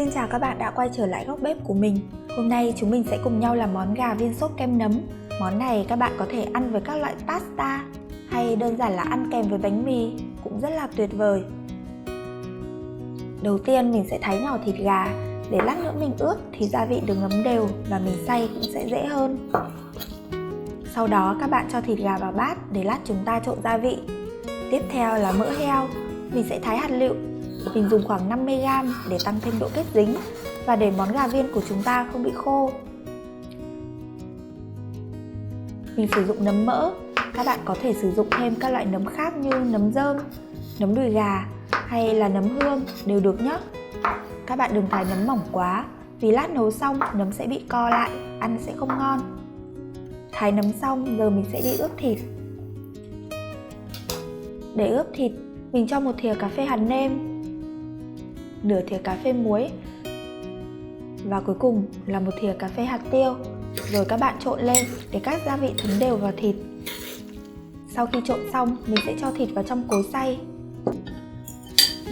Xin chào các bạn đã quay trở lại góc bếp của mình. Hôm nay chúng mình sẽ cùng nhau làm món gà viên sốt kem nấm. Món này các bạn có thể ăn với các loại pasta hay đơn giản là ăn kèm với bánh mì, cũng rất là tuyệt vời. Đầu tiên mình sẽ thái nhỏ thịt gà, để lát nữa mình ướp thì gia vị được ngấm đều và mình xay cũng sẽ dễ hơn. Sau đó các bạn cho thịt gà vào bát để lát chúng ta trộn gia vị. Tiếp theo là mỡ heo, mình sẽ thái hạt lựu. Mình dùng khoảng 50g để tăng thêm độ kết dính và để món gà viên của chúng ta không bị khô. Mình sử dụng nấm mỡ, các bạn có thể sử dụng thêm các loại nấm khác như nấm rơm, nấm đùi gà hay là nấm hương đều được nhé. Các bạn đừng thái nấm mỏng quá, vì lát nấu xong nấm sẽ bị co lại, ăn sẽ không ngon. Thái nấm xong, giờ mình sẽ đi ướp thịt. Để ướp thịt, mình cho một thìa cà phê hạt nêm, nửa thìa cà phê muối và cuối cùng là một thìa cà phê hạt tiêu. Rồi các bạn trộn lên để các gia vị thấm đều vào thịt. Sau khi trộn xong, mình sẽ cho thịt vào trong cối xay,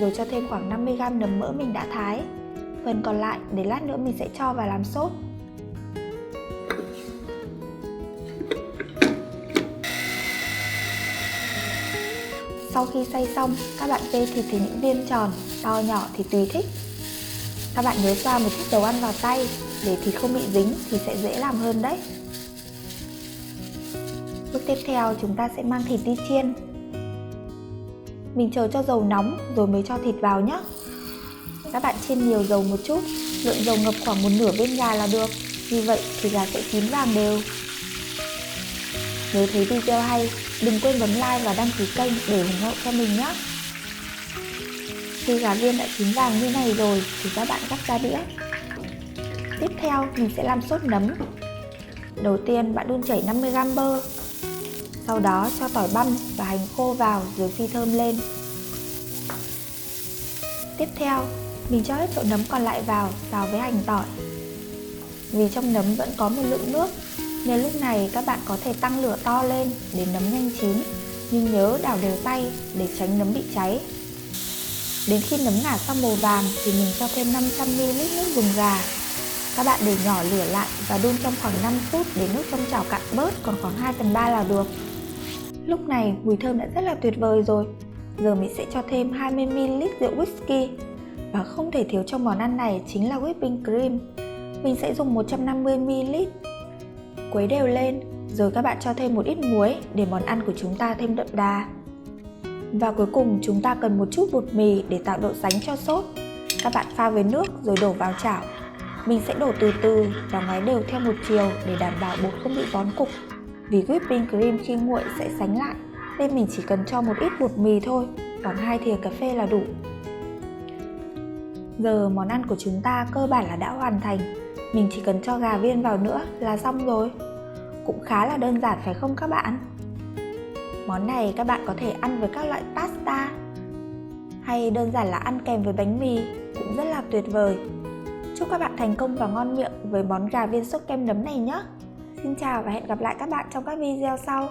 rồi cho thêm khoảng 50g nấm mỡ mình đã thái. Phần còn lại để lát nữa mình sẽ cho vào làm sốt. Sau khi xay xong, các bạn bê thịt thành những viên tròn, to nhỏ thì tùy thích. Các bạn nhớ xoa một chút dầu ăn vào tay để thịt không bị dính thì sẽ dễ làm hơn đấy. Bước tiếp theo chúng ta sẽ mang thịt đi chiên. Mình chờ cho dầu nóng rồi mới cho thịt vào nhé. Các bạn chiên nhiều dầu một chút, lượng dầu ngập khoảng một nửa bên gà là được. Như vậy thì gà sẽ chín vàng đều. Nếu thấy video hay, đừng quên bấm like và đăng ký kênh để ủng hộ cho mình nhé. Khi gà viên đã chín vàng như này rồi thì các bạn gắp ra đĩa. Tiếp theo mình sẽ làm sốt nấm. Đầu tiên bạn đun chảy 50g bơ. Sau đó cho tỏi băm và hành khô vào rồi phi thơm lên. Tiếp theo mình cho hết chỗ nấm còn lại vào, xào với hành tỏi. Vì trong nấm vẫn có một lượng nước nên lúc này các bạn có thể tăng lửa to lên để nấm nhanh chín, nhưng nhớ đảo đều tay để tránh nấm bị cháy. Đến khi nấm ngả xong màu vàng thì mình cho thêm 500ml nước dùng gà. Các bạn để nhỏ lửa lại và đun trong khoảng 5 phút để nước trong chảo cạn bớt còn khoảng 2/3 là được. Lúc này mùi thơm đã rất là tuyệt vời rồi. Giờ mình sẽ cho thêm 20ml rượu whisky. Và không thể thiếu trong món ăn này chính là whipping cream. Mình sẽ dùng 150ml. Khuấy đều lên, rồi các bạn cho thêm một ít muối để món ăn của chúng ta thêm đậm đà. Và cuối cùng chúng ta cần một chút bột mì để tạo độ sánh cho sốt. Các bạn pha với nước rồi đổ vào chảo. Mình sẽ đổ từ từ và ngoái đều theo một chiều để đảm bảo bột không bị vón cục. Vì whipping cream khi nguội sẽ sánh lại, nên mình chỉ cần cho một ít bột mì thôi, khoảng 2 thìa cà phê là đủ. Giờ món ăn của chúng ta cơ bản là đã hoàn thành. Mình chỉ cần cho gà viên vào nữa là xong rồi. Cũng khá là đơn giản phải không các bạn? Món này các bạn có thể ăn với các loại pasta hay đơn giản là ăn kèm với bánh mì, cũng rất là tuyệt vời. Chúc các bạn thành công và ngon miệng với món gà viên sốt kem nấm này nhé. Xin chào và hẹn gặp lại các bạn trong các video sau.